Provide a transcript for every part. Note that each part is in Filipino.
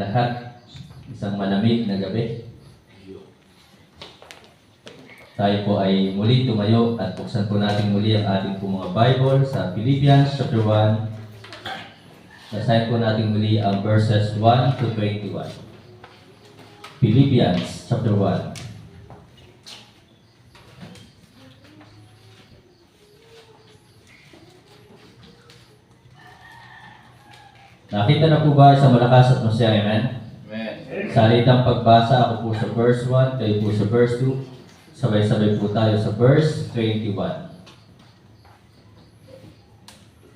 ating lahat. Isang malamig na gabi. Tayo po ay muli tumayo at buksan po natin muli ang ating po mga Bible sa Philippians chapter 1. Basahin po natin muli ang verses 1 to 21. Philippians chapter 1. Nakita na po ba sa malakas at masaya? Amen? Amen. Sa alitang pagbasa, ako po sa verse 1, kayo po sa verse 2. Sabay-sabay po tayo sa verse 21.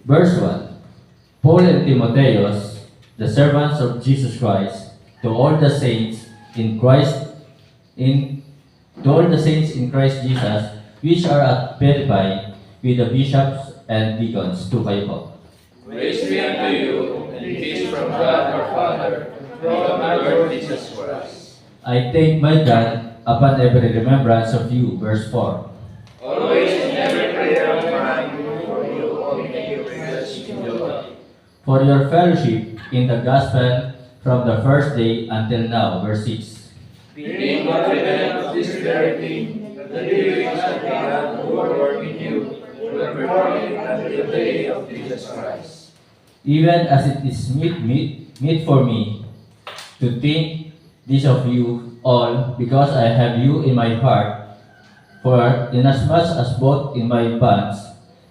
Verse 1. Paul and Timotheus, the servants of Jesus Christ, to all the saints in Christ Jesus, which are at Philippi, with the bishops and deacons, to kayo po. Grace be unto you, and peace from God our Father, and from our Lord Jesus Christ. I thank my God upon every remembrance of you. Verse 4. Always in every prayer of mine, for you all make request to God. For your fellowship in the gospel from the first day until now. Verse 6. Being confident of this very thing, that the dealings of God who work in you will perform it until the day of Jesus Christ. Even as it is meet for me to think this of you all, because I have you in my heart, for inasmuch as both in my bonds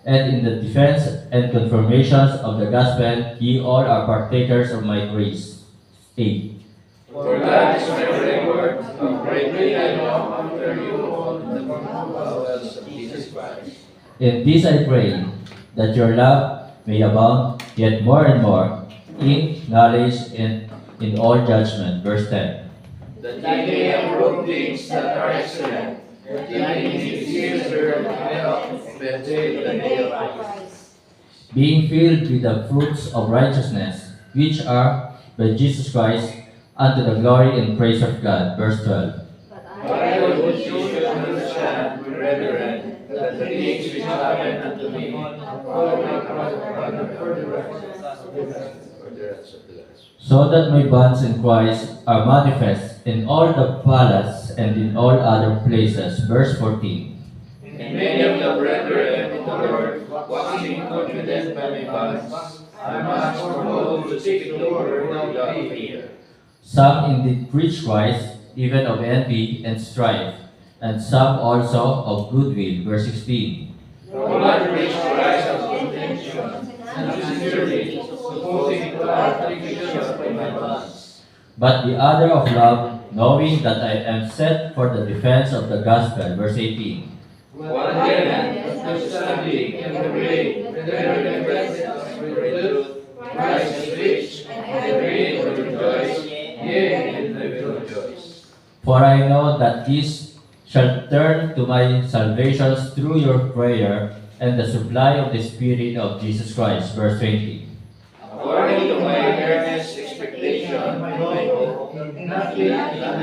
and in the defense and confirmations of the gospel, ye all are partakers of my grace. 8. For God is my reward, how greatly I long after you all in the bowels of Jesus Christ. In this I pray, that your love may abound yet more and more in knowledge and in all judgment. Verse 10. That ye may approve things that are excellent, that ye may be sincere and health of the day of Christ. Being filled with the fruits of righteousness, which are by Jesus Christ, unto the glory and praise of God. Verse 12. But I would you should understand, brethren, that the things which happen unto me are for my furtherance of the gospel. So that my bonds in Christ are manifest in all the palace and in all other places. Verse 14. And many of the brethren in the Lord, waxing confident by my bonds, are much more bold to speak the word without fear. Some indeed preach Christ, even of envy and strife, and some also of goodwill. Verse 16. For one preach Christ of contention, and sincerely, supposing to have affliction by my bonds. But the other of love, knowing that I am set for the defense of the gospel. Verse 18. What then, understanding and the way, the remembrance of the truth, Christ is rich, and therein will rejoice, yea, and I will rejoice. For I know that this shall turn to my salvation through your prayer and the supply of the Spirit of Jesus Christ. Verse 20. According to my earnest expectation, my hope, not with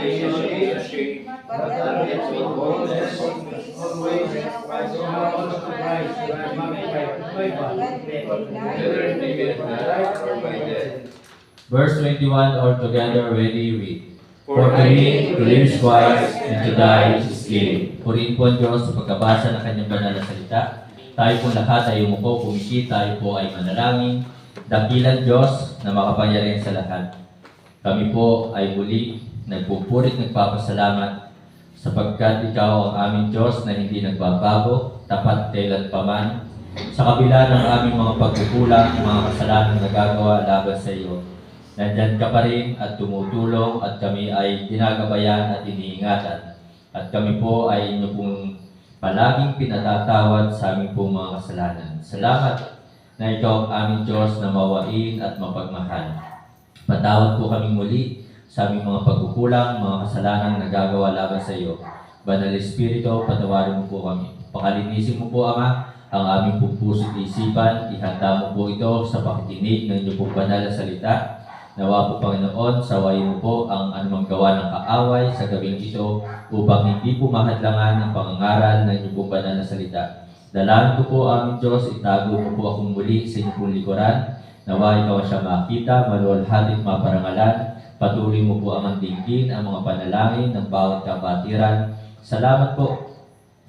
leadership, but that with boldness, always, as almost to Christ, that I may whether it be with my life or my death. Verse 21 altogether ready read. For to me to live is Christ, and to die is gain. Purihin po ang Diyos sa pagkabasa ng kanyang banal na salita. Tayo po lahat ay umupo, pumiki, tayo po ay manalangin. Dakilang Diyos na makapangyarihan sa lahat. Kami po ay muli nagpupurit, nagpapasalamat sapagkat Ikaw ang aming Diyos na hindi nagbabago, tapat kailan paman. Sa kabila ng aming mga pagkukulang, mga kasalanan na nagagawa laban sa iyo, nandyan ka pa rin at tumutulong at kami ay ginagabayan at iniingatan. At kami po ay inyo pong palaging pinatatawad sa aming pong mga kasalanan. Salamat na Ikaw ang aming Diyos na mawain at mapagmahal. Patawad po kami muli sa aming mga pagkukulang, mga kasalanan na nagagawa laban sa iyo. Banal Espiritu, patawarin mo po kami. Pakalinisin mo po, Ama, ang aming pupuso at isipan. Ihanda mo po ito sa pakikinig ng inyong pong banal na salita. Nawa po, Panginoon, sawayin mo po ang anumang gawa ng kaaway sa gabing ito upang hindi po mahadlangan ang pangangaral ng inyong pong banal na salita. Dalangin ko po, aming Diyos, itago mo po akong muli sa inyong pong likuran. Nawa ikaw siya makita, maluwalhati at maparangalan Patuloy mo po ang dinggin ang mga panalangin ng bawat kapatiran. Salamat po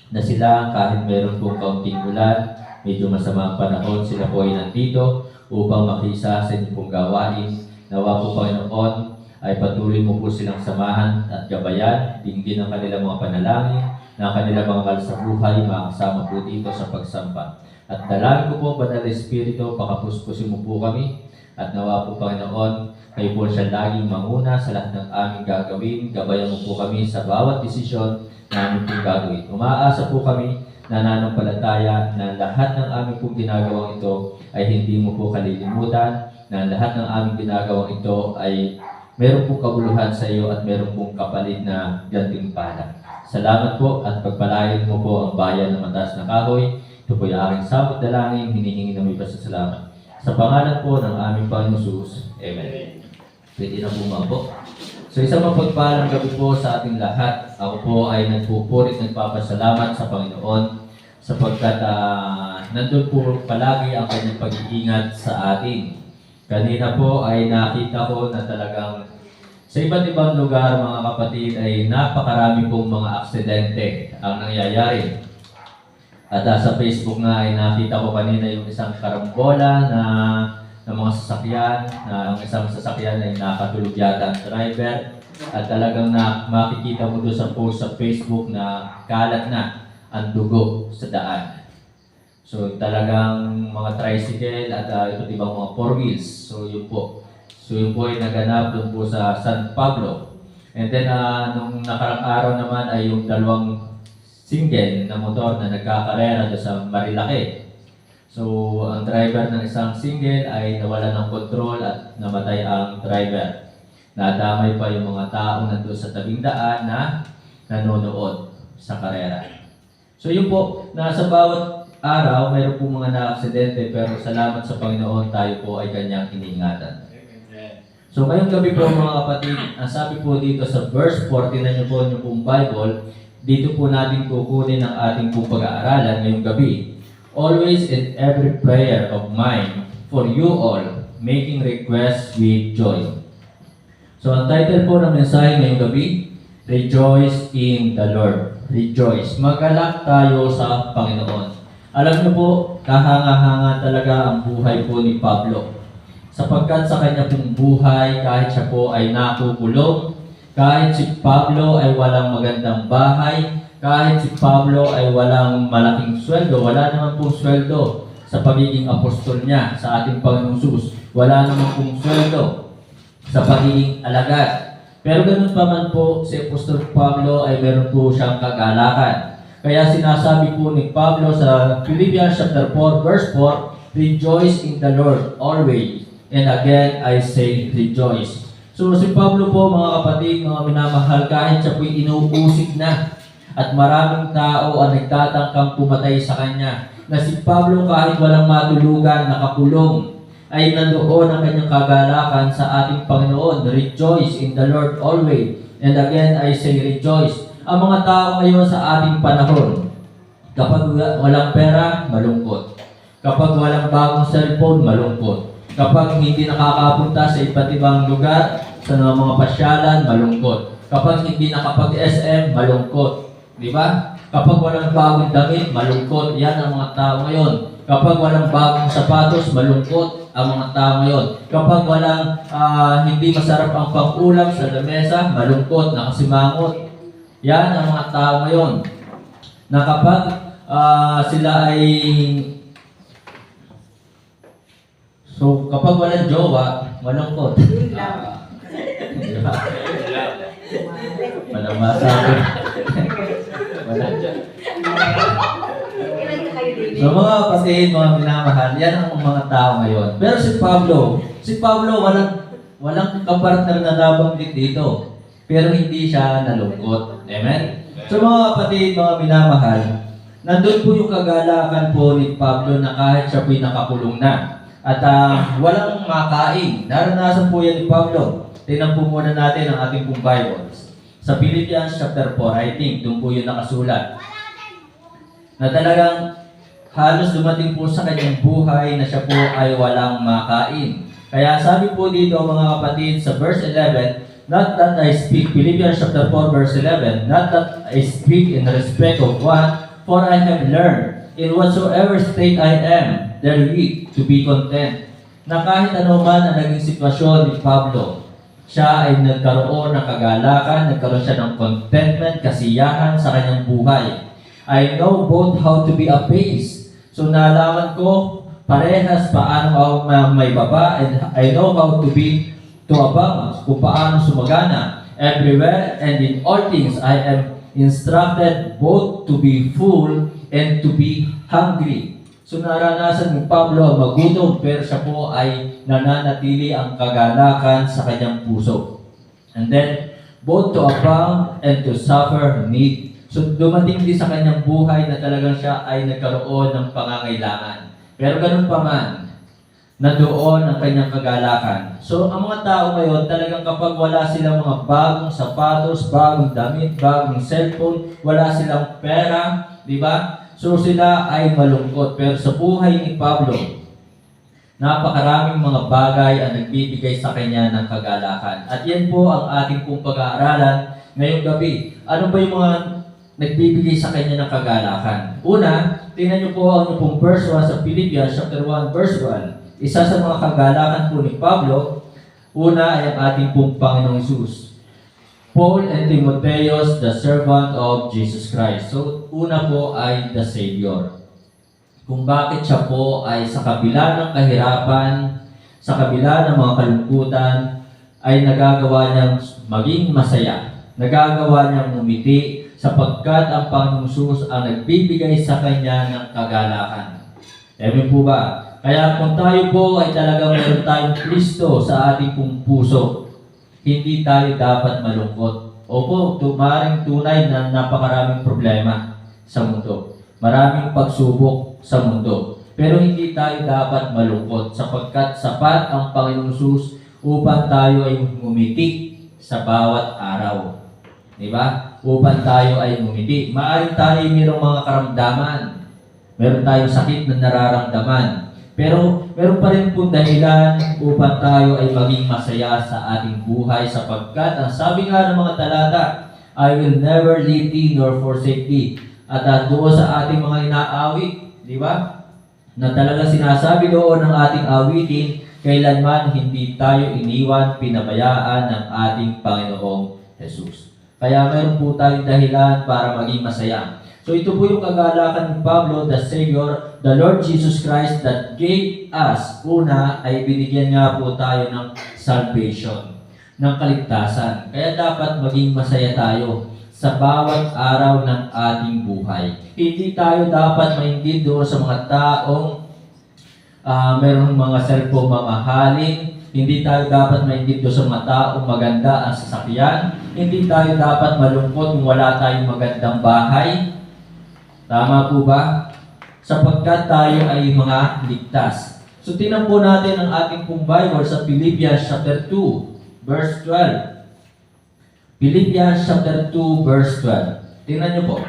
na sila kahit meron pong kaunting ulan, medyo masama ang panahon, sila po ay nandito upang makisa sa inyong pong gawain. Nawa po Panginoon ay patuloy mo po silang samahan at gabayan, dinggin ang kanilang mga panalangin, na kanilang mga kalsabuhay, makasama po dito sa pagsampa. At dalangin ko po, Banal na Espiritu, pakapuspusin mo po kami. At nawa po Panginoon, kayo po siya laging manguna sa lahat ng aming gagawin. Gabayan mo po kami sa bawat desisyon na aming pong gagawin. Umaasa po kami na nananampalataya na lahat ng aming pong ginagawang ito ay hindi mo po kalilimutan, na lahat ng aming ginagawang ito ay meron pong kabuluhan sa iyo at meron pong kapalit na gantimpala. Salamat po at pagpalain mo po ang bayan ng Mataas na Kahoy. Ito po yung aking samot dalangin, hinihingi na may pasasalamat. Sa pangalan po ng aming Panginoon Jesus. Amen. Pwede na bumabo. So isang mapagpalang gabi po sa ating lahat. Ako po ay nagpupurit, nagpapasalamat sa Panginoon sapagkat nandun po palagi ang kanyang pag-iingat sa atin. Kanina po ay nakita ko na talagang sa iba't ibang lugar, mga kapatid, ay napakarami pong mga aksidente ang nangyayari. At sa Facebook nga ay nakita ko kanina yung isang karambola na mga sasakyan, na ang isang sasakyan ay nakatulog yata ang driver. At talagang makikita mo doon sa post sa Facebook na kalat na ang dugo sa daan. So talagang mga tricycle at iba't ibang mga four wheels. So yun po. So yun po ay naganap doon po sa San Pablo. And then nung nakarang araw naman ay yung dalawang single na motor na nagkakarera doon sa Marilake. So ang driver ng isang single ay nawala ng control at namatay ang driver. Nadamay pa yung mga tao nandun sa tabing daan na nanonood sa karera. So yun po, nasa bawat araw, mayroon po mga na-aksidente, pero salamat sa Panginoon, tayo po ay kanyang iniingatan. So ngayong gabi po mga kapatid, ang sabi po dito sa verse 40 na nyo po yung pong Bible, dito po natin kukunin ang ating pong pag-aaralan ngayong gabi. Always in every prayer of mine for you all, making requests with joy. So ang title po ng mensahe ngayong gabi, Rejoice in the Lord. Rejoice. Magalak tayo sa Panginoon. Alam niyo po, kahanga-hanga talaga ang buhay po ni Pablo. Sapagkat sa kanya pong buhay, kahit siya po ay nakukulong, kahit si Pablo ay walang magandang bahay, kahit si Pablo ay walang malaking sweldo, wala naman pong sweldo sa pagiging apostol niya sa ating Panginoong Jesus. Wala naman pong sweldo sa pagiging alagad. Pero ganun pa man po, si Apostol Pablo ay meron po siyang kagalakan. Kaya sinasabi po ni Pablo sa Philippians chapter 4 verse 4, Rejoice in the Lord always. And again, I say rejoice. So si Pablo po mga kapatid, mga minamahal, kahit siya po'y inuusig na at maraming tao ang nagtatangkang pumatay sa kanya, na si Pablo kahit walang matulugan, nakakulong, ay nandoon ang kanyang kagalakan sa ating Panginoon. Rejoice in the Lord always. And again, I say rejoice. Ang mga tao ngayon sa ating panahon, kapag walang pera, malungkot. Kapag walang bagong cellphone, malungkot. Kapag hindi nakakapunta sa iba't ibang lugar, sa mga pasyalan, malungkot. Kapag hindi nakapag-SM, malungkot. Di ba? Kapag walang bagong damit, malungkot. Yan ang mga tao ngayon. Kapag walang bagong sapatos, malungkot ang mga tao ngayon. Kapag walang hindi masarap ang pang-ulam sa lamesa, malungkot, nakasimangot. Yan ang mga tao ngayon. Na kapag sila ay kapag walang jowa, malungkot. Diba? Walang masabi. Walang dyan. So mga kapatid, mga minamahal, yan ang mga tao ngayon. Pero si Pablo walang kapartner na nabanggit dito. Pero hindi siya nalungkot. Amen? So mga kapatid, mga minamahal, nandun po yung kagalakan po ni Pablo na kahit siya po'y nakakulong na. At walang makain. Naranasan po yan ni Pablo. Tingnan po muna natin ang ating pong Bible. Sa Philippians chapter 4, I think, doon po yung nakasulat. Na talagang halos dumating po sa kanyang buhay na siya po ay walang makain. Kaya sabi po dito mga kapatid sa verse 11, Not that I speak, Philippians chapter 4 verse 11, not that I speak in respect of one, for I have learned in whatsoever state I am, therewith to be content. Na kahit ano man ang naging sitwasyon ni Pablo, siya ay nagkaroon ng kagalakan, nagkaroon siya ng contentment, kasiyahan sa kanyang buhay. I know both how to be abased. So nalaman ko parehas paano ako may baba, and I know how to abound, kung paano sumagana. Everywhere and in all things I am instructed both to be full and to be hungry. So naranasan ni Pablo ang magutom, pero siya po ay nananatili ang kagalakan sa kanyang puso. And then, both to abound and to suffer need. So dumating din sa kanyang buhay na talagang siya ay nagkaroon ng pangangailangan. Pero ganun pa man, na doon ang kanyang kagalakan. So ang mga tao ngayon, talagang kapag wala silang mga bagong sapatos, bagong damit, bagong cellphone, wala silang pera, di ba? So sila ay malungkot. Pero sa buhay ni Pablo, napakaraming mga bagay ang nagbibigay sa kanya ng kagalakan. At yan po ang ating pong pag-aaralan ngayong gabi. Ano ba yung mga nagbibigay sa kanya ng kagalakan? Una, tingnan niyo po ang pong verse 1 sa Philippians chapter 1 verse 1. Isa sa mga kagalakan po ni Pablo, una ay ang ating pong Panginoong Hesus. Paul and Timotheus, the servant of Jesus Christ. So, una po ay the Savior. Kung bakit siya po ay sa kabila ng kahirapan, sa kabila ng mga kalungkutan, ay nagagawa niyang maging masaya. Nagagawa niyang umiti sapagkat ang Panginoong Hesus ang nagbibigay sa kanya ng kagalakan. Amen po ba? Kaya kung tayo po ay talagang meron tayong Kristo sa ating pong puso, hindi tayo dapat malungkot. Opo, maaaring tunay na napakaraming problema sa mundo. Maraming pagsubok sa mundo. Pero hindi tayo dapat malungkot sapagkat sapat ang Panginoong Hesus upang tayo ay ngumiti sa bawat araw. Diba? Upang tayo ay ngumiti. Maaaring tayo mayroong mga karamdaman. Meron tayong sakit na nararamdaman. Pero meron pa rin po dahilan upang tayo ay maging masaya sa ating buhay sapagkat ang sabi nga ng mga talata, I will never leave thee nor forsake thee. At doon sa ating mga inaawit, di ba? Na talaga sinasabi doon ng ating awitin, kailanman hindi tayo iniwan, pinabayaan ng ating Panginoong Jesus. Kaya meron po tayong dahilan para maging masaya. So ito po yung kagalakan ni Pablo, the Savior, the Lord Jesus Christ that gave us. Una ay binigyan nga po tayo ng salvation, ng kaligtasan. Kaya dapat maging masaya tayo sa bawat araw ng ating buhay. Hindi tayo dapat mainggit doon sa mga taong mayroong mga cellphone mamahalin. Hindi tayo dapat mainggit doon sa mga taong maganda ang sasakyan. Hindi tayo dapat malungkot kung wala tayong magandang bahay. Tama po ba? Sapagkat tayo ay mga ligtas. So tingnan po natin ang ating pong Bible sa Philippians chapter 2, verse 12. Philippians chapter 2, verse 12. Tingnan niyo po.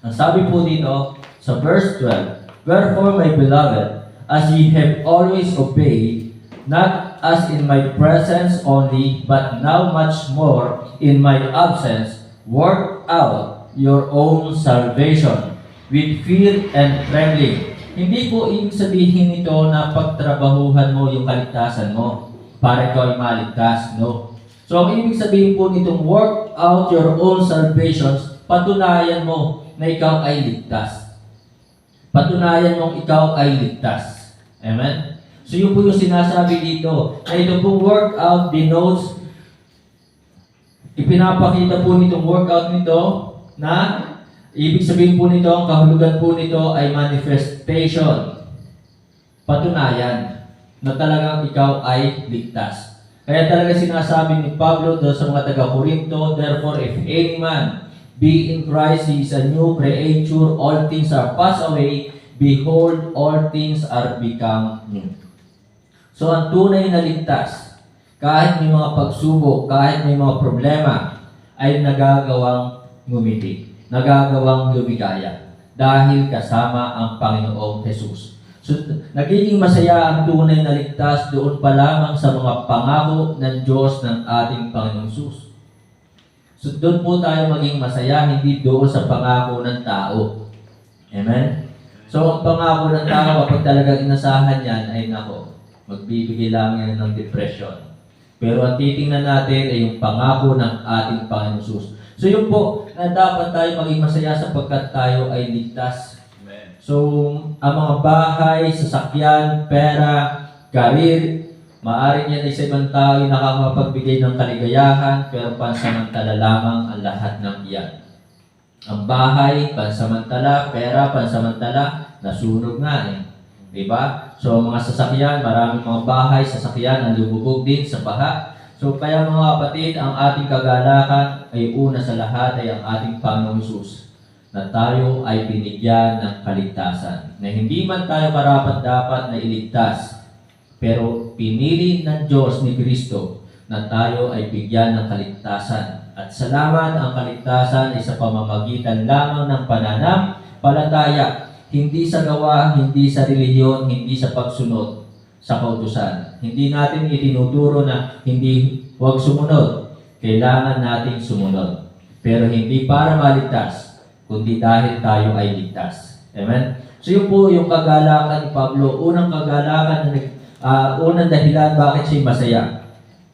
Ang sabi po dito sa verse 12, wherefore, my beloved, as ye have always obeyed, not as in my presence only, but now much more in my absence, work out your own salvation with fear and trembling. Hindi po ibig sabihin ito na pagtrabahuhan mo yung kaligtasan mo para ikaw ay maligtas, no? So ang ibig sabihin po nitong work out your own salvation, patunayan mo na ikaw ay ligtas. Patunayan mong ikaw ay ligtas. Amen? So yun po yung sinasabi dito. Na ito pong work out denotes, ipinapakita po nitong workout nito na ibig sabihin po nito, ang kahulugan po nito ay manifestation. Patunayan na talagang ikaw ay ligtas. Kaya talaga sinasabi ni Pablo doon sa mga taga-Corinto, therefore if any man be in Christ, he is a new creature, all things are passed away, behold, all things are become new. So ang tunay na ligtas, kahit may mga pagsubok, kahit may mga problema, ay nagagawang ngumiti, nagagawang lumikaya dahil kasama ang Panginoong Jesus. So, nagiging masaya ang tunay na ligtas doon pa lamang sa mga pangako ng Diyos ng ating Panginoong Hesus. So, doon po tayo maging masaya, hindi doon sa pangako ng tao. Amen? So, ang pangako ng tao, kapag talagang inasahan yan, ay nako, magbibigay lang yan ng depression. Pero ang titingnan natin ay yung pangako ng ating Panginoong Hesus. So, yun po, na dapat tayo maging masaya sapagkat tayo ay ligtas. So, ang mga bahay, sasakyan, pera, karir, maaaring yan ay sa ibang tao ay nakakapagbigay ng kaligayahan, pero pansamantala lamang ang lahat ng iyan. Ang bahay, pansamantala, pera, pansamantala, nasunog nga eh. Diba? So, mga sasakyan, maraming mga bahay, sasakyan, ang lububog din sa baha. So, kaya mga kapatid, ang ating kagalakan ay una sa lahat ay ang ating Panginoong Hesus, na tayo ay binigyan ng kaligtasan. Na hindi man tayo karapat-dapat na iligtas, pero pinili ng Diyos ni Kristo na tayo ay bigyan ng kaligtasan. At salamat ang kaligtasan ay sa pamamagitan lamang ng pananampalataya, hindi sa gawa, hindi sa relihiyon, hindi sa pagsunod sa kautusan. Hindi natin itinuturo na hindi huwag sumunod. Kailangan nating sumunod. Pero hindi para maligtas, kundi dahil tayo ay ligtas. Amen? So yun po yung kagalakan ni Pablo. Unang kagalakan, unang dahilan bakit siya masaya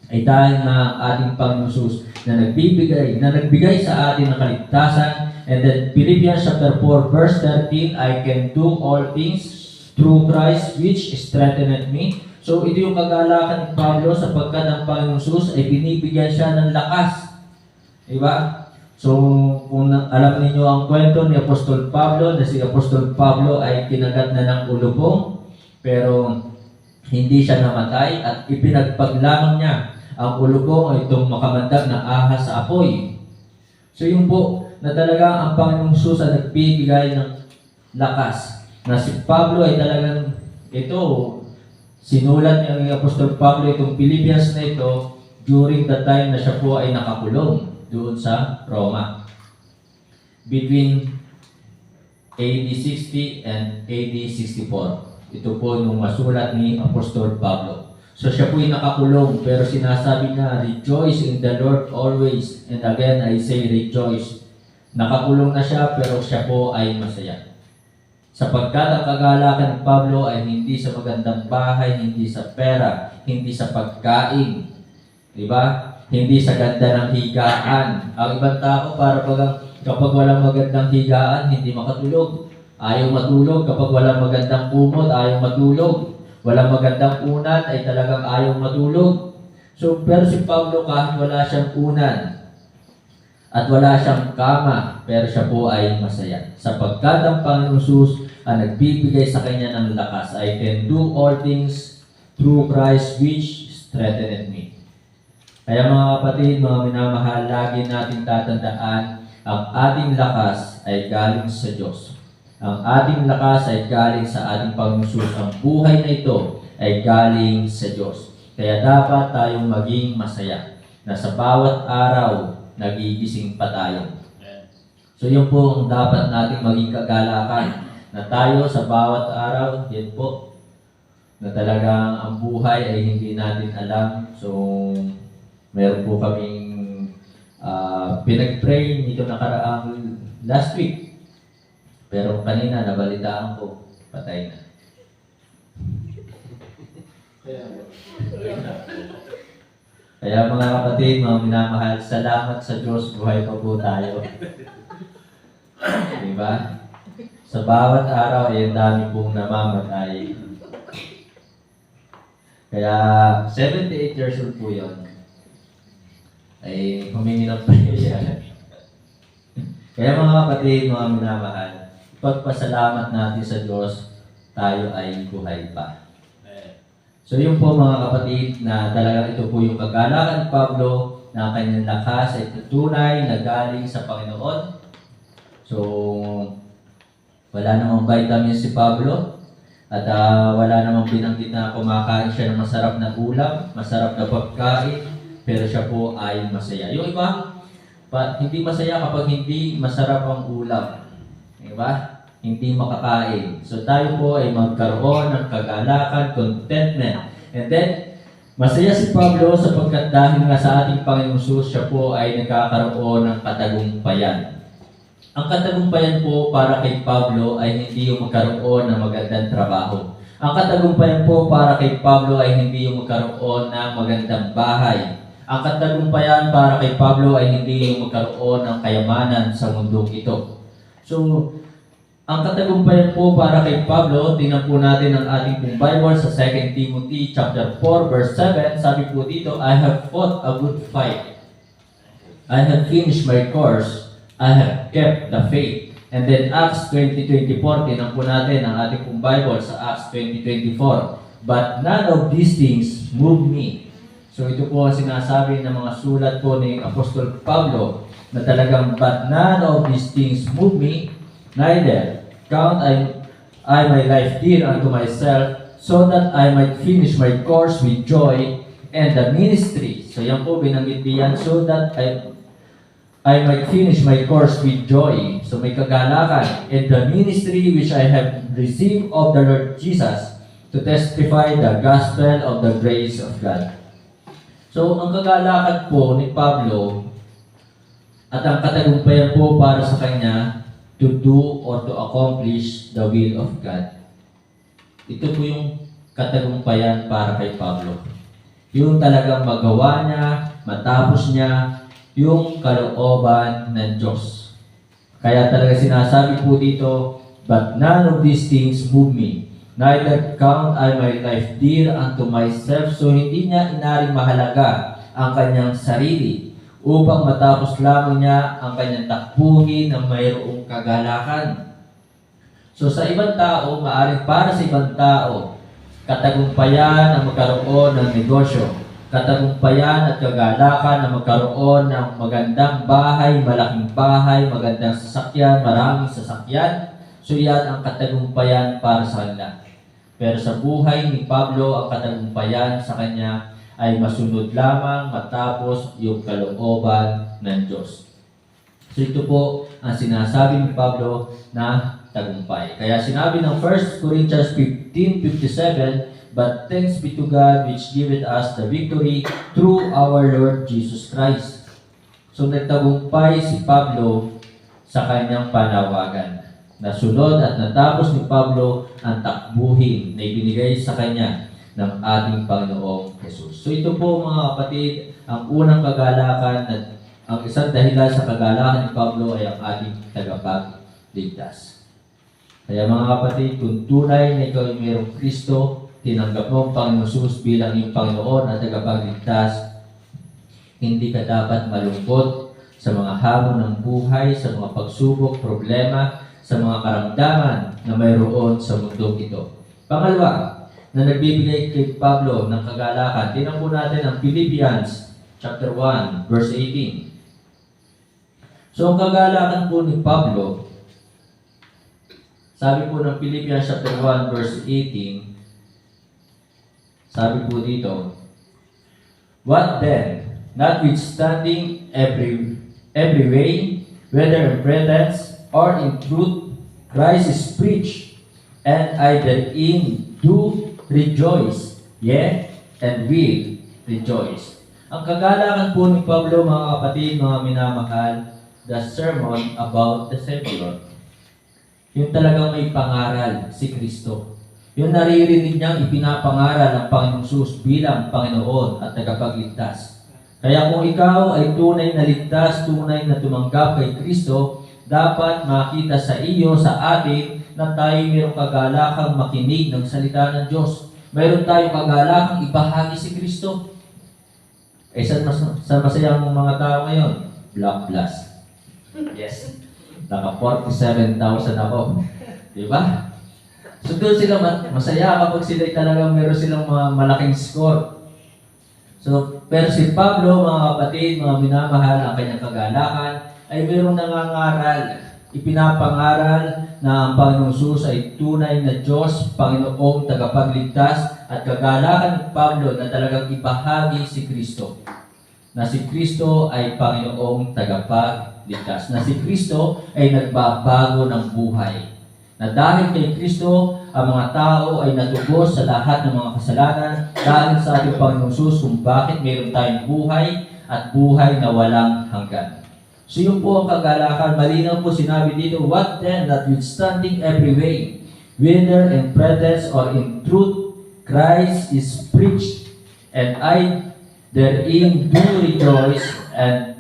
ay dahil na ating Panginoong Hesus na nagbigay sa atin ng kaligtasan. And then Philippians chapter 4 verse 13, I can do all things through Christ which strengtheneth me. So ito yung kagalakan ni Pablo sapagkat ang Panginoong Hesus ay binibigyan siya ng lakas. Diba? So, kung alam niyo ang kwento ni Apostol Pablo, na si Apostol Pablo ay kinagat na ng ulubong, pero hindi siya namatay at ipinagpaglamang niya ang ulubong ay itong makamandag na ahas sa apoy. So, yun po, na talagang ang Panginoong Hesus ay nagbibigay ng lakas. Na si Pablo ay talagang, ito, sinulat niya ni Apostol Pablo itong Philippians na ito during the time na siya po ay nakakulong doon sa Roma. Between AD 60 and AD 64. Ito po nung masulat ni Apostol Pablo. So siya po ay nakakulong, pero sinasabi niya, rejoice in the Lord always. And again, I say rejoice. Nakakulong na siya, pero siya po ay masaya. Sapagkat ang kagalakan ni Pablo ay hindi sa magandang bahay, hindi sa pera, hindi sa pagkain. Diba? Hindi sa ganda ng higaan. Ang ibang tao, para kapag walang magandang higaan, hindi makatulog. Ayaw matulog. Kapag walang magandang kumot, ayaw matulog. Walang magandang unan, ay talagang ayaw matulog. So, pero si Pablo, kahit wala siyang unan, at wala siyang kama, pero siya po ay masaya. Sapagkat ang Panginoong Hesus ang nagbibigay sa kanya ng lakas. I can do all things through Christ which strengtheneth me. Kaya mga kapatid, mga minamahal, lagi natin tatandaan, ang ating lakas ay galing sa Diyos. Ang ating lakas ay galing sa ating Panginoong Hesus. Ang buhay na ito ay galing sa Diyos. Kaya dapat tayong maging masaya na sa bawat araw, nagigising pa tayo. So yun po ang dapat nating maging kagalakan, na tayo sa bawat araw, yan po, na talagang ang buhay ay hindi natin alam. So, meron po kaming pinag-pray nito nakaraang last week. Pero kanina, nabalitaan ko, patay na. Kaya mga kapatid, mga minamahal, salamat sa Diyos, buhay pa po tayo. Diba? Sa bawat araw, ay dami pong namamatay. Kaya, 78 years old po yun. Ay humingi ng prayer. Kaya mga kapatid, mga minamahal, pagpasalamat natin sa Diyos, tayo ay buhay pa. So yun po mga kapatid, na talagang ito po yung kagalakan ni Pablo, na kanyang lakas ay tunay na galing sa Panginoon. So, wala namang vitamins si Pablo, at wala namang binanggit na kumakain siya ng masarap na ulam, masarap na pagkain, pero siya po ay masaya. Yung iba, hindi masaya kapag hindi masarap ang ulam. Diba? hindi makakain. So tayo po ay magkaroon ng kagalakan, contentment. And then, masaya si Pablo sapagkat dahil nga sa ating Panginoong Jesus, siya po ay nagkakaroon ng katagumpayan. Ang katagumpayan po para kay Pablo ay hindi yung magkaroon ng magandang trabaho. Ang katagumpayan po para kay Pablo ay hindi yung magkaroon ng magandang bahay. Ang katagumpayan para kay Pablo ay hindi yung magkaroon ng kayamanan sa mundong ito. So, ang katagumpayan po para kay Pablo, tingnan po natin ang ating pong Bible sa 2 Timothy chapter 4 verse 7. Sabi po dito, I have fought a good fight. I have finished my course. I have kept the faith. And then Acts 20:24, tingnan po natin ang ating pong Bible sa Acts 20:24. But none of these things move me. So ito po ang sinasabi ng mga sulat po ni Apostol Pablo na talagang, but none of these things move me, neither count I my life dear unto myself, so that I might finish my course with joy and the ministry. So yan po, binanggit diyan, so that I might finish my course with joy. So may kagalakan. And the ministry which I have received of the Lord Jesus to testify the gospel of the grace of God. So ang kagalakan po ni Pablo at ang katagumpayan po para sa kanya to do or to accomplish the will of God. Ito po yung katagumpayan para kay Pablo. Yung talagang magawa niya, matapos niya, yung kalooban ng Diyos. Kaya talaga sinasabi po dito, but none of these things move me, neither count I my life dear unto myself. So hindi niya inaring mahalaga ang kanyang sarili upang matapos lamang niya ang kanyang takbuhin na mayroong kagalakan. So sa ibang tao, maaaring para sa ibang tao, katagumpayan ang magkaroon ng negosyo, katagumpayan at kagalakan na magkaroon ng magandang bahay, malaking bahay, magandang sasakyan, maraming sasakyan. So yan ang katagumpayan para sa kanila. Pero sa buhay ni Pablo, ang katagumpayan sa kanya ay masunod lamang matapos yung kalooban ng Diyos. So ito po ang sinasabi ni Pablo na tagumpay. Kaya sinabi ng 1 Corinthians 15:57, but thanks be to God which giveth us the victory through our Lord Jesus Christ. So nagtagumpay si Pablo sa kanyang panawagan. Nasunod at natapos ni Pablo ang takbuhin na ibinigay sa kanya ng ating Panginoong Jesus. So ito po mga kapatid, ang unang kagalakan at ang isang dahilan sa kagalakan ni Pablo ay ang ating tagapagligtas. Kaya mga kapatid, kung tunay na ikaw ay mayroong Kristo, tinanggap mo ang Panginoon Jesus bilang iyong Panginoon at tagapagligtas, hindi ka dapat malungkot sa mga hamon ng buhay, sa mga pagsubok, problema, sa mga karamdaman na mayroon sa mundong ito. Pangalawa, na nagbibigay kay Pablo ng kagalakan, tingnan po natin ang Philippians chapter 1, verse 18. So ang kagalakan po ni Pablo, sabi po ng Philippians chapter 1, verse 18, sabi po dito, what then, notwithstanding every way, whether in pretense or in truth, Christ is preached, and I therein do rejoice, yea, and will rejoice. Ang kagalakan po ni Pablo, mga kapatid, mga minamahal, the sermon about the Savior. Yung talagang may pangaral, si Kristo. Yung naririnig niyang ipinapangaral ang Panginoong Jesus bilang Panginoon at tagapagligtas. Kaya kung ikaw ay tunay na ligtas, tunay na tumanggap kay Kristo, dapat makita sa iyo, sa atin, na tayo mayroong kagalakang makinig ng salita ng Diyos. Mayroon tayong kagalakang ibahagi si Kristo. Eh, saan masaya mong mga tao ngayon? Black Blast. Yes. Naka 47,000 ako. Diba? So doon sila masaya kapag sila talagang meron silang mga malaking score. So, pero si Pablo, mga kapatid, mga minamahal, ang kanyang kagalakan, ay mayroong nangangaral, ipinapangaral na ang Panginoong Jesus ay tunay na Diyos, Panginoong tagapagligtas, at kagalakan ni Pablo na talagang ibahagi si Kristo. Na si Kristo ay Panginoong tagapagligtas. Na si Kristo ay nagbabago ng buhay. Na dahil kay Kristo, ang mga tao ay natubos sa lahat ng mga kasalanan dahil sa ating Panginoong Hesus kung bakit mayroon tayong buhay at buhay na walang hanggan. So yun po ang kagalakan. Malinaw po sinabi dito, what then that withstanding every way, whether in pretense or in truth, Christ is preached, and I therein do rejoice, and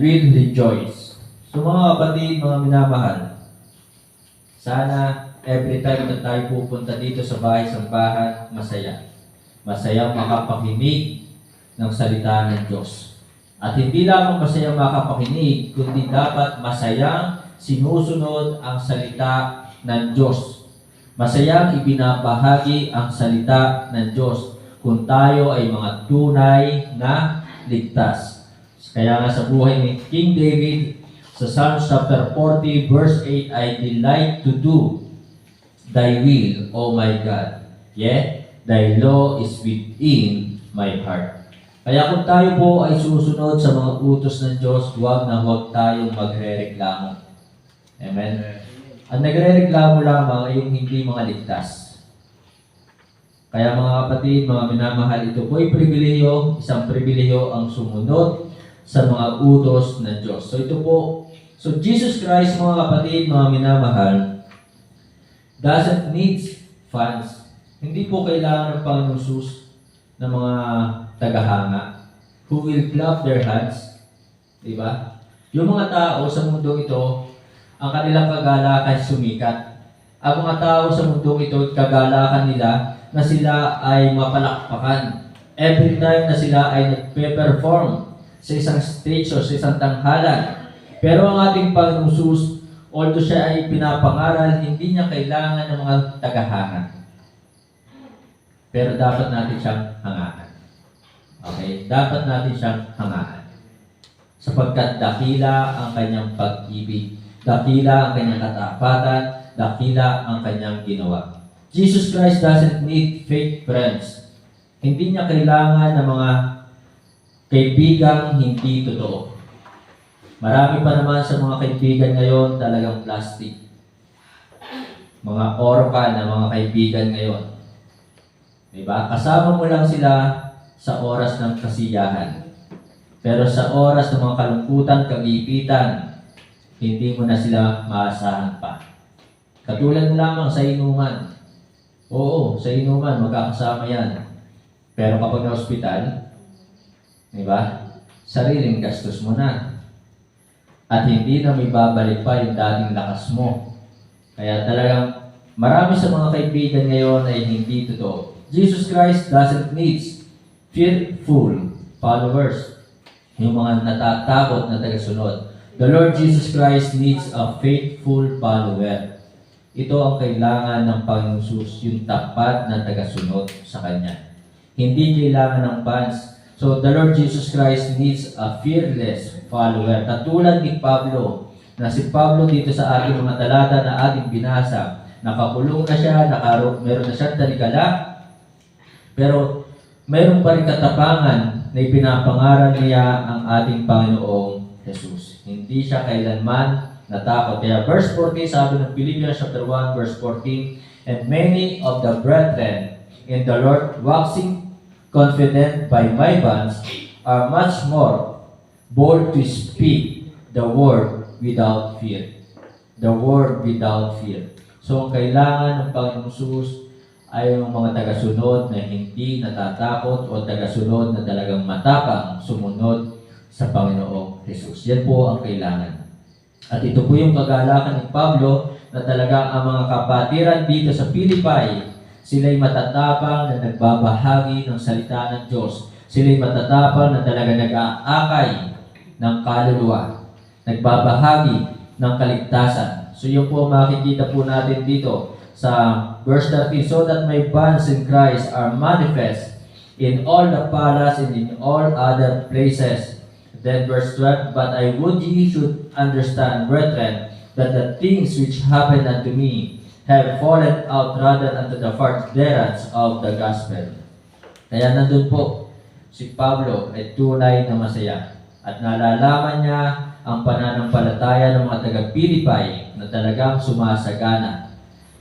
will rejoice. So mga kapatid, mga minamahal, sana every time na tayo pupunta dito sa bahay-sambahan, masaya. Masayang makapakinig ng salita ng Diyos. At hindi lamang masayang makapakinig, kundi dapat masayang sinusunod ang salita ng Diyos. Masayang ibinabahagi ang salita ng Diyos kung tayo ay mga tunay na ligtas. Kaya nga sa buhay ni King David, sa Psalms chapter 40 verse 8, I delight to do thy will, O my God. Yet, thy law is within my heart. Kaya kung tayo po ay susunod sa mga utos ng Diyos, huwag tayong magre-reklamo. Amen? Ang nagre-reklamo lamang ay yung hindi mga ligtas. Kaya mga kapatid, mga minamahal, ito po ay pribilehiyo, isang pribilehiyo ang sumunod sa mga utos ng Diyos. So ito po, so Jesus Christ, mga kapatid, mga minamahal, doesn't need funds. Hindi po kailangan ng Panginoong Hesus ng mga tagahanga who will clap their hands. Diba? Yung mga tao sa mundo ito, ang kanilang kagalakan sumikat. Ang mga tao sa mundo ito, kagalakan nila na sila ay mapalakpakan. Every time na sila ay nagpe-perform sa isang stage o sa isang tanghalan. Pero ang ating Panginoong Hesus, although siya ay pinapangaral, hindi niya kailangan ng mga tagahanga. Pero dapat natin siyang hangaan. Okay? Dapat natin siyang hangaan. Sapagkat dakila ang kanyang pag-ibig, dakila ang kanyang katapatan, dakila ang kanyang ginawa. Jesus Christ doesn't need fake friends. Hindi niya kailangan ng mga kaibigang hindi totoo. Marami pa naman sa mga kaibigan ngayon talagang plastic. Mga oroka na mga kaibigan ngayon. Diba? Kasama mo lang sila sa oras ng kasiyahan. Pero sa oras ng mga kalungkutan, kagipitan, hindi mo na sila maasahan pa. Katulad lamang sa inuman. Oo, sa inuman, magkakasama yan. Pero kapag na-hospital, diba? Sariling gastos mo na. At hindi na may babalik pa yung dating lakas mo. Kaya talagang marami sa mga kaibigan ngayon ay hindi totoo. Jesus Christ doesn't need fearful followers. Yung mga natatakot na tagasunod. The Lord Jesus Christ needs a faithful follower. Ito ang kailangan ng Panginoong Hesus, yung tapat na tagasunod sa Kanya. Hindi kailangan ng fans. So, the Lord Jesus Christ needs a fearless follower. Katulad ni Pablo, na si Pablo dito sa ating mga talata na ating binasa, nakakulong na siya, meron na siyang talikala, pero meron pa rin katapangan na ipinapangaral niya ang ating Panginoong Jesus. Hindi siya kailanman natakot. Kaya verse 14, sabi ng Philippians chapter 1, verse 14, and many of the brethren in the Lord, waxing confident by my bonds, are much more bold to speak the word without fear. The word without fear. So, ang kailangan ng Panginoong Hesus ay yung mga tagasunod na hindi natatakot o tagasunod na talagang matapang sumunod sa Panginoong Jesus. Yan po ang kailangan. At ito po yung kagalakan ni Pablo na talagang ang mga kapatiran dito sa Philippi, sila'y matatapang na nagbabahagi ng salita ng Diyos. Sila'y matatapang na talaga nag-aakay ng kaluluwa, nagbabahagi ng kaligtasan. So yun po makikita po natin dito sa verse 13, so that my bonds in Christ are manifest in all the palace and in all other places. Then verse 12, but I would ye should understand, brethren, that the things which happened unto me have fallen out rather unto the furtherance of the gospel. Kaya nandun po, si Pablo ay tunay na masaya. at nalalaman niya ang pananampalataya ng mga taga-Pilipay na talagang sumasagana.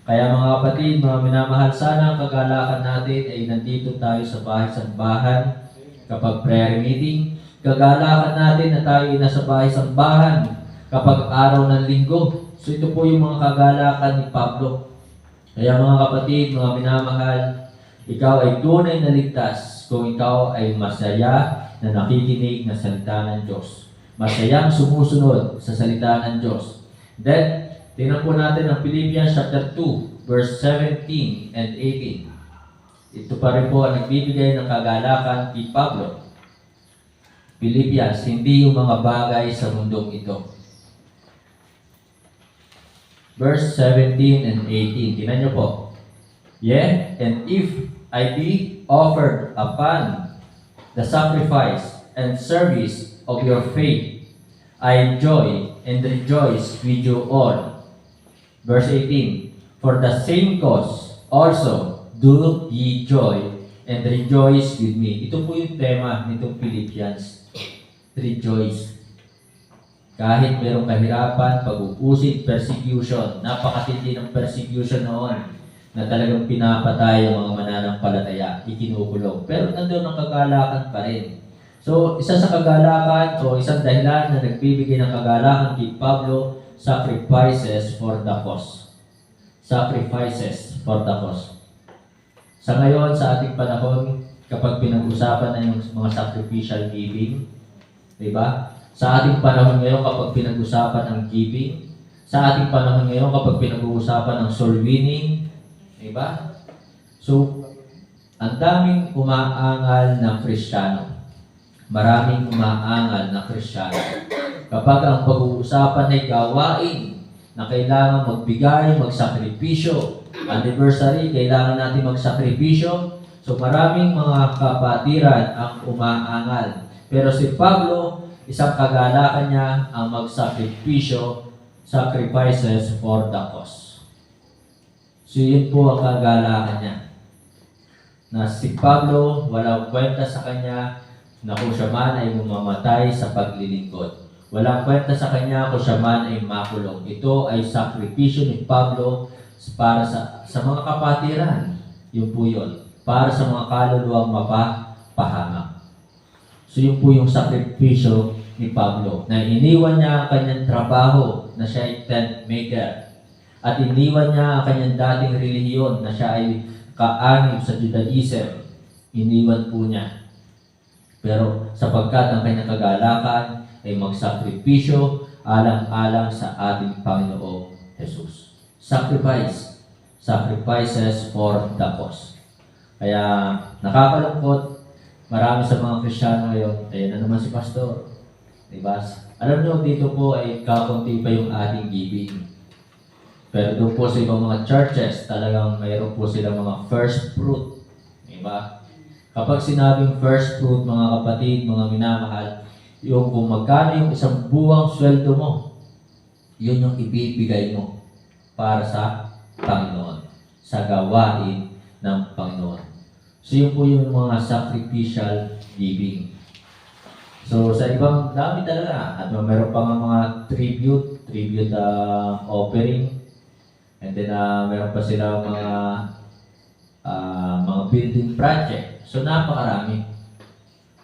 Kaya mga kapatid, mga minamahal, sana ang kagalakan natin ay nandito tayo sa bahay-sambahan kapag prayer meeting. Kagalakan natin na tayo ay nasa bahay-sambahan kapag araw ng linggo. So ito po yung mga kagalakan ni Pablo. Kaya mga kapatid, mga minamahal, ikaw ay tunay na ligtas kung ikaw ay masaya na nakikinig na salita ng Diyos. Masayang sumusunod sa salita ng Diyos. Then, tingnan po natin ang Philippians chapter 2, verse 17 and 18. Ito pa rin po ang nagbibigay ng kagalakan kay Pablo. Philippians, hindi yung mga bagay sa mundong ito. Verse 17 and 18. Tingnan niyo po. Yeah, and if I be offered upon the sacrifice and service of your faith, I enjoy and rejoice with you all. Verse 18, for the same cause also do ye joy and rejoice with me. Ito po yung tema nitong Philippians. Rejoice. Kahit merong kahirapan, pag-uusit, persecution, napakatindi ng persecution noon na talagang pinapatay ang mga mananampalataya, ikinukulong. Pero nandoon ang kagalakan pa rin. So, isa sa kagalakan o isang dahilan na nagbibigay ng kagalakan kay Pablo, sacrifices for the cause. Sacrifices for the cause. Sa ngayon, sa ating panahon, kapag pinag-usapan na yung mga sacrificial giving, di ba? Sa ating panahon ngayon, kapag pinag-usapan ang giving, sa ating panahon ngayon, kapag pinag-uusapan ng soul winning, di ba? So, ang daming umaangal na Kristiyano. Maraming umaangal na Kristiyano. Kapag ang pag-uusapan ay gawain na kailangan magbigay, magsakripisyo, anniversary, kailangan natin magsakripisyo. So maraming mga kapatiran ang umaangal. Pero si Pablo, isang kagalakan niya ang magsakripisyo, sacrifices for the cause. So yun po ang kagalakan niya. Na si Pablo, walang kwenta sa kanya na kung siya man ay mamamatay sa paglilingkod. Walang kwenta sa kanya kung siya man ay makulong. Ito ay sakripisyo ni Pablo para sa mga kapatiran. Yun po yun. Para sa mga kaluluwang mapapahamak. So yun po yung sakripisyo ni Pablo. Na iniwan niya ang kanyang trabaho na siya ay tent maker. At iniwan niya ang kanyang dating relihiyon na siya ay kaanib sa Judaism. Iniwan po niya. Pero sapagkat ang kanyang kagalakan ay magsakripisyo alang-alang sa ating Panginoong Jesus. Sacrifice. Sacrifices for the cause. Kaya nakakalungkot, marami sa mga Kristiyano ngayon, ayan na naman si Pastor. Diba? Alam nyo, dito po ay kakunti pa yung ating giving. Pero doon po sa ibang mga churches, talagang mayroon po silang mga first fruit. Diba? Kapag sinabing first fruit, mga kapatid, mga minamahal, yung kung magkano yung isang buwang sweldo mo, yun yung ibibigay mo para sa Panginoon, sa gawain ng Panginoon. So yun po yung mga sacrificial giving. So sa ibang dami talaga, at meron pa nga mga tribute offering, and then meron pa sila mga building project. So napakarami.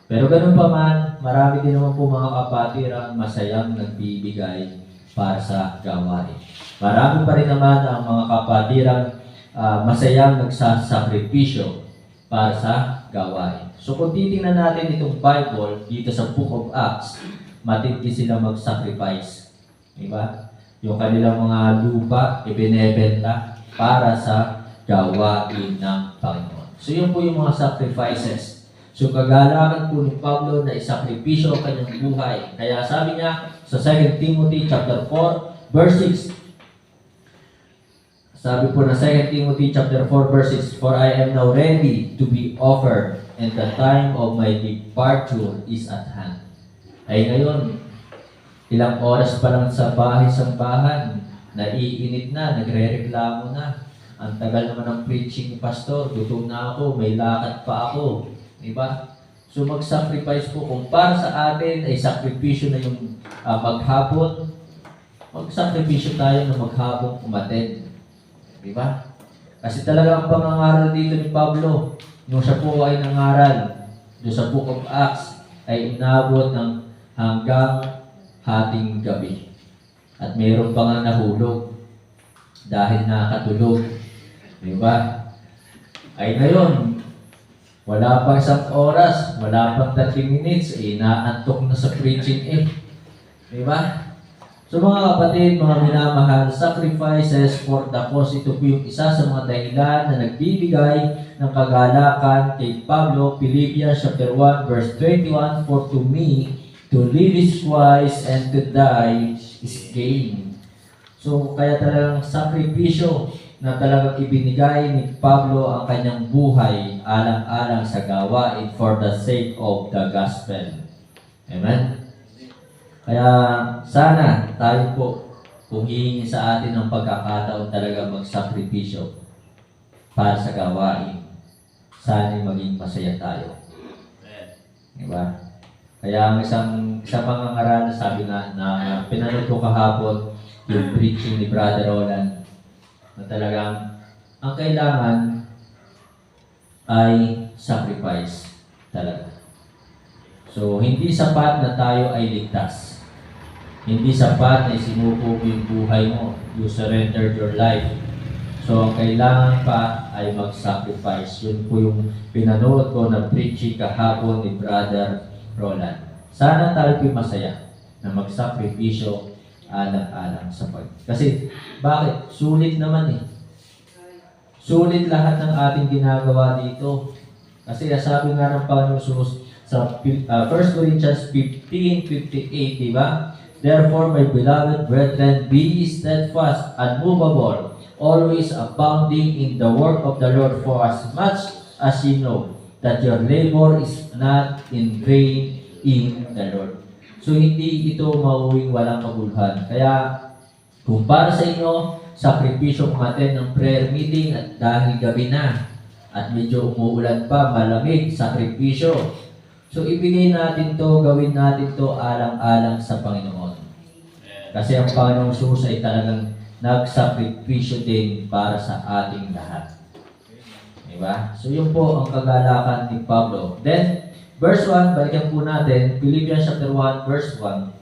Pero ganun pa man, marami din naman po mga kapatiran masayang nagbibigay para sa gawain. Marami pa rin naman ang mga kapatirang masayang nagsasakripisyo para sa gawain. So kung titingnan natin itong Bible dito sa Book of Acts, matindi sila mag-sacrifice. Diba? Yung kanilang mga lupa, ibinebenta para sa gawain ng Panginoon. So yun po yung mga sacrifices. So kagalakan po ni Pablo na isakripisyo ang kanyang buhay. Kaya sabi niya sa 2 Timothy chapter 4 verse 6. Sabi po na 2 Timothy chapter 4 verse 6, for I am now ready to be offered and the time of my departure is at hand. Ay ngayon, ilang oras pa lang sa bahay-sambahan, naiinit na, nagre-reklamo na. Ang tagal naman ng preaching ni Pastor, gutom na ako, may lakad pa ako. Diba? So mag-sacrifice po. Kung para sa atin ay sakripisyo na yung maghapon, mag-sakripisyo tayo na maghapon umattend. Di ba? Kasi talaga ang pangangaral dito ni Pablo, nung siya po ay nangaral, doon sa Book of Acts, ay inabot ng hanggang hating gabi. At mayroon pa nga nahulog dahil nakatulog. Di ba? Ay ngayon, wala pang 1 oras, wala pang 30 minutes, naantok na sa preaching Di ba? So mga kapatid, mga minamahal, sacrifices for the cause, ito po yung isa sa mga dahilan na nagbibigay ng kagalakan kay Pablo, Philippians chapter 1 verse 21, for to me, to live is Christ and to die is gain. So kaya talagang sakripisyo na talagang ibinigay ni Pablo ang kanyang buhay alang-alang sa gawain for the sake of the gospel. Amen? Kaya sana tayo po, kung hihingi sa atin ng pagkakataon talaga magsakripisyo para sa gawain, sana maging masaya tayo. Diba? Kaya ang isang pangangaral, sabi nga na pinanood ko kahapon, yung preaching ni Brother Roland, na talagang ang kailangan ay sacrifice talaga. So, hindi sapat na tayo ay ligtas. Hindi sapat na isinuko mo yung buhay mo. You surrendered your life. So, ang kailangan pa ay mag-sacrifice. Yun po yung pinanood ko na preaching kahapon ni Brother Roland. Sana tayo po masaya na magsakripisyo alang-alang sa Kasi, bakit? Sulit naman Sulit lahat ng ating ginagawa dito. Kasi sabi nga ng Panginoon Jesus sa 1 Corinthians 15:58, di ba? Therefore, my beloved brethren, be steadfast, unmovable, always abounding in the work of the Lord, for as much as you know that your labor is not in vain in the Lord. So, hindi ito mauwing walang kabuluhan. Kaya, kung para sa inyo, sakripisyo umattend ng prayer meeting at dahil gabi na at medyo umuulan pa, malamig, sakripisyo. So, ibigay natin to, gawin natin to alang-alang sa Panginoon. Kasi ang Panginoong Jesus ay talagang nagsakripisyo din para sa ating lahat. Diba? So, yun po ang kagalakan ni Pablo. Then, verse 1, balikan po natin, Philippians chapter 1, verse 1.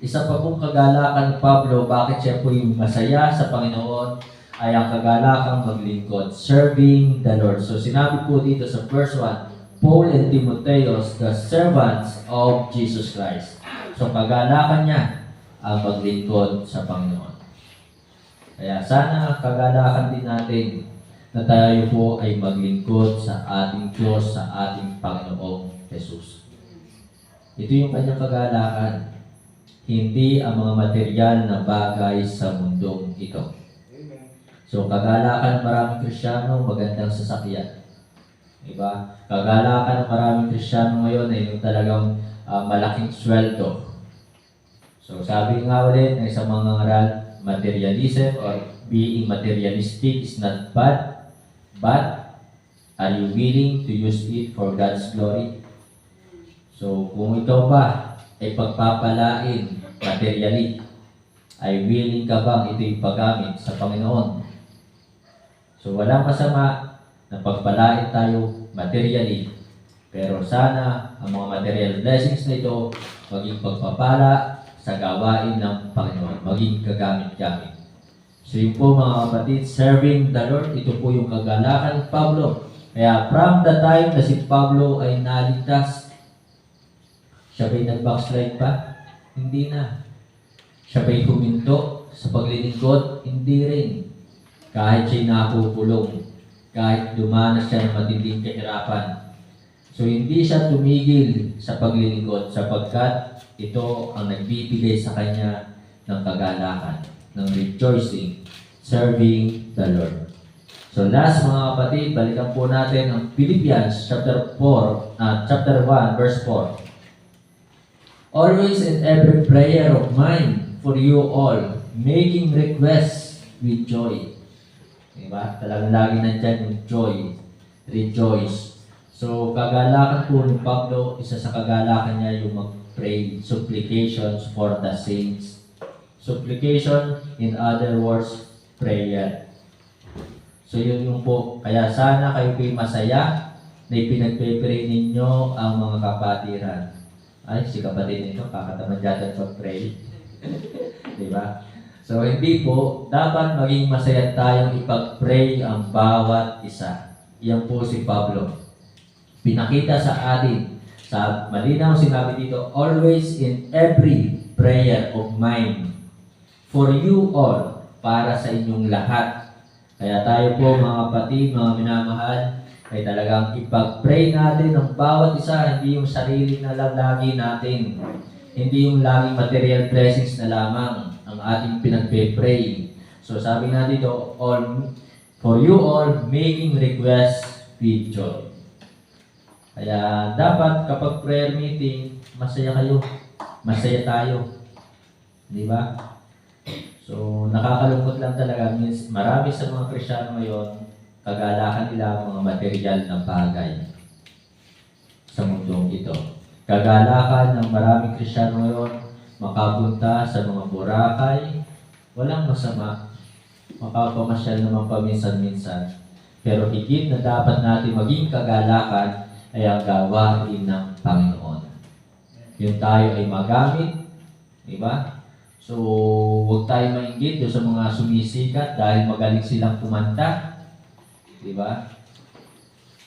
Isa pa pong kagalakan ni Pablo, bakit siya po yung masaya sa Panginoon, ay ang kagalakang maglingkod, serving the Lord. So sinabi po dito sa verse 1, Paul and Timotheus, the servants of Jesus Christ. So kagalakan niya ang maglingkod sa Panginoon. Kaya sana kagalakan din natin na tayo po ay maglingkod sa ating Diyos, sa ating Panginoong Jesus. Ito yung kanyang kagalakan. Hindi ang mga material na bagay sa mundong ito. So, kagalakan ng maraming Kristiyano, magandang sasakyan. Diba? Kagalakan ng maraming Kristiyano ngayon ay yung talagang malaking sweldo. So, sabi nga ulit ng isang mga ngaral, materialism or being materialistic is not bad, but are you willing to use it for God's glory? So, kung ikaw ba ay pagpapalain materially, ay willing ka bang ito ipagamit sa Panginoon? So walang masama na pagpalain tayo materially, pero sana ang mga material blessings na ito maging pagpapala sa gawain ng Panginoon, maging kagamit-gamit. So yun po mga kapatid, serving the Lord, ito po yung kagalakan ni Pablo. Kaya from the time na si Pablo ay naligtas, siya ba'y nag-backslide pa? Hindi na. Siya ba'y huminto sa paglilingkod? Hindi rin. Kahit siya'y nakukulong, kahit dumanas siya ng matinding kahirapan. So hindi siya tumigil sa paglilingkod sapagkat ito ang nagbibigay sa kanya ng kagalakan, ng rejoicing, serving the Lord. So last mga kapatid, balikan po natin ang Philippians chapter 1 verse 4. Always in every prayer of mine for you all, making requests with joy. Diba? Talagang lagi nandyan yung joy. Rejoice. So, kagalakan po ni Pablo, isa sa kagalakan niya yung mag-pray supplications for the saints. Supplication, in other words, prayer. So, yun yung po. Kaya sana kayo po'y masaya na ipinagpe-pray ninyo ang mga kapatiran. Ay, si kapatid nito, kakatamad yata pag-pray. Diba? So, hindi po, dapat maging masaya tayong ipag-pray ang bawat isa. Yan po si Pablo. Pinakita sa atin, sa malinaw sinabi dito, always in every prayer of mine, for you all, para sa inyong lahat. Kaya tayo po mga kapatid, mga minamahal, ay talagang ipag-pray natin ang bawat isa, hindi yung sarili na lang lagi natin. Hindi yung laging material blessings na lamang ang ating pinagpe-pray. So sabi nga dito, for you all, making requests with joy. Kaya dapat kapag prayer meeting, masaya kayo. Masaya tayo. Di ba? So, nakakalungkot lang talaga. Means, marami sa mga Kristiyano ngayon, kagalakan nila ang mga material na bagay sa mundong ito. Kagalakan ng maraming Kristiyano ngayon, makapunta sa mga Boracay, walang masama. Makapamasyal naman paminsan-minsan. Pero higit na dapat natin maging kagalakan ay ang gawain ng Panginoon. Yung tayo ay magamit, di ba? So, huwag tayo mainggit doon sa mga sumisikat dahil magaling silang kumanta, di ba?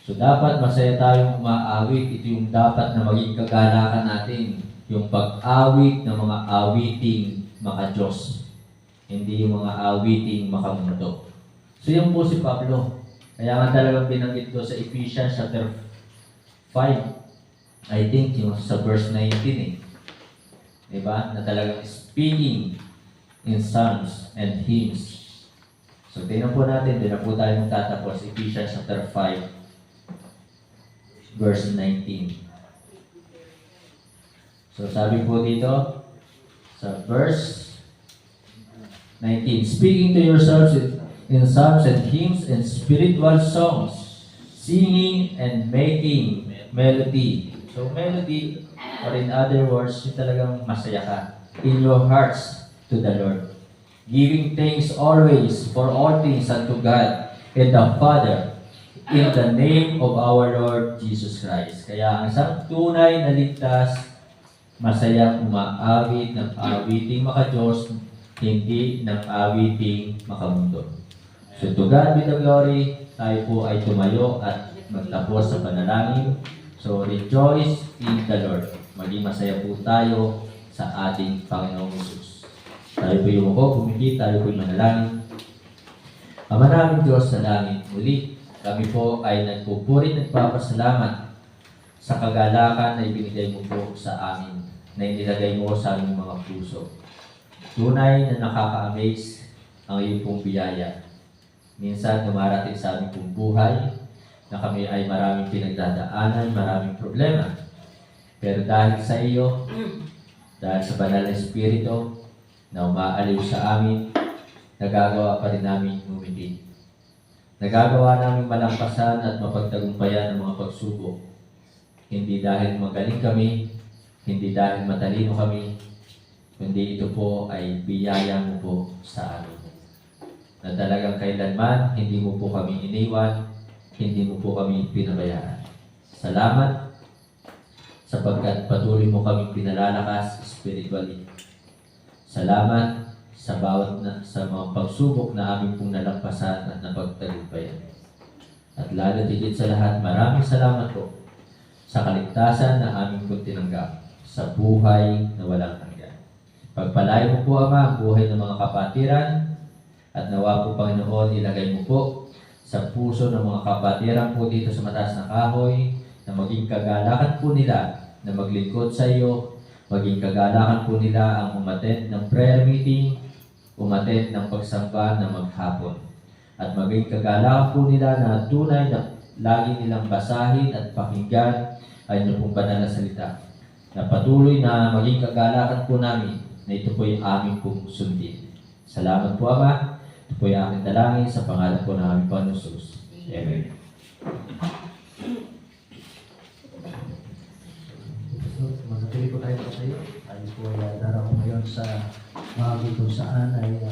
So, dapat masaya tayong umaawit. Ito yung dapat na maging kagalakan natin. Yung pag-awit ng mga awiting maka-Diyos. Hindi yung mga awiting makamundo. So, yan po si Pablo. Kaya nga talagang binanggit ko sa Ephesians chapter 5. I think yung sa verse 19 eh. Diba? Na talagang speaking in psalms and hymns. So, tingnan po natin. Doon na po tayo magtatapos. Ephesians chapter 5 verse 19. So, sabi po dito sa verse 19, speaking to yourselves in psalms and hymns and spiritual songs, singing and making melody. So, melody, or in other words, yung talagang masaya ka in your hearts to the Lord. Giving thanks always for all things unto God and the Father in the name of our Lord Jesus Christ. Kaya ang isang tunay na ligtas, masayang umaawit ng awiting maka-Diyos, hindi ng awiting makamundo. So to God be the glory, tayo po ay tumayo at magtapos sa panalangin. So rejoice in the Lord. Maging masaya po tayo sa ating Panginoong Jesus. Tayo po yung pumili, tayo po yung manalangin. Ama namin Diyos sa langit, muli kami po ay nagpupuri at nagpapasalamat sa kagalakan na ibinigay mo po sa amin, na inilagay mo sa aming mga puso. Tunay na nakaka-amaze ang iyong pong biyaya. Minsan dumarating sa aming pong buhay na kami ay maraming pinagdadaanan, maraming problema. Pero dahil sa iyo, dahil sa banal na Espiritu na umaaliw sa amin, nagagawa pa rin namin umiti. Nagagawa namin malampasan at mapagtagumpayan ang mga pagsubok. Hindi dahil magaling kami, hindi dahil matalino kami, kundi ito po ay biyaya mo po sa amin. Na talagang kailanman, hindi mo po kami iniwan, hindi mo po kami pinabayaan. Salamat sapagkat patuloy mo kami pinalalakas spiritually. Salamat sa bawat sa mga pagsubok na aming pong nalampasan at napagtagumpayan. At lalo higit sa lahat, maraming salamat po sa kaligtasan na aming pong tinanggap sa buhay na walang hanggan. Pagpalain mo po, Ama, ang buhay ng mga kapatiran at nawa po, Panginoon, ilagay mo po sa puso ng mga kapatiran po dito sa mataas na kahoy na maging kagalakan po nila na maglingkod sa iyo, maging kagalakan po nila ang umattend ng prayer meeting, umattend ng pagsamba na maghapon. At maging kagalakan po nila na tunay na lagi nilang basahin at pakinggan ay inyong pong banal na salita. Na patuloy na maging kagalakan po namin na ito po yung aming pong sundin. Salamat po, Ama. Ito po yung aming dalangin sa pangalan po ng aming Panginoon Jesus. Amen. Pili po tayo po sa iyo. Tayo po ay daraw ngayon sa mga kung saan ay